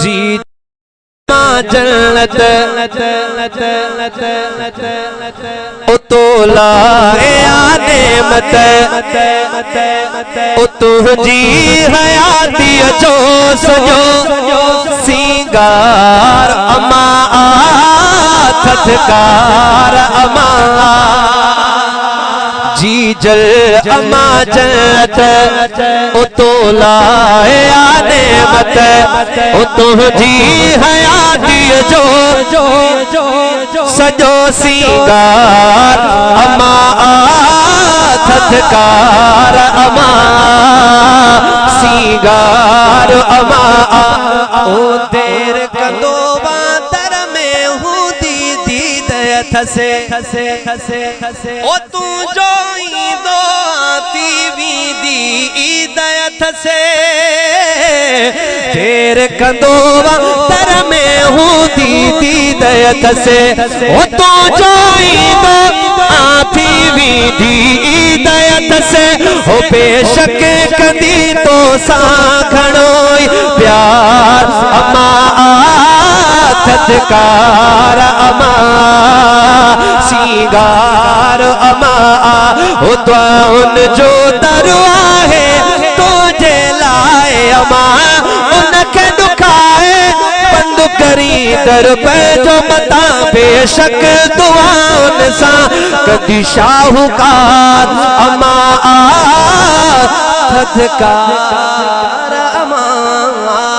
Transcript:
जी जन्नत उतोला नेमत तुझी हयाती जो सजो सिंगार अमा थथकार अमा जी जल अमा जन्नत उतोला नेमत तुझी हयाती जो सजो सिंगार अमा थथकार अमा सिंगार अमा ओ देर कंदो बातर में हूँ दीदी दयथ से ओ तू जो ईंदो आती वीदी दयथ से देर कंदो बातर में हूँ दीदी दयथ से ओ तू जो ईंदो आती वीदी दयथ से हो बेशक कदी तो साखणोई प्यार अमा थथकार अमा सिंगार अमा हो उन जो दरवा है तो लाए अमा उनके दुखाए बंद करी दर पे जो मता बेशक दुआ उनसा कदी शाहूकार अमा थथकार अमा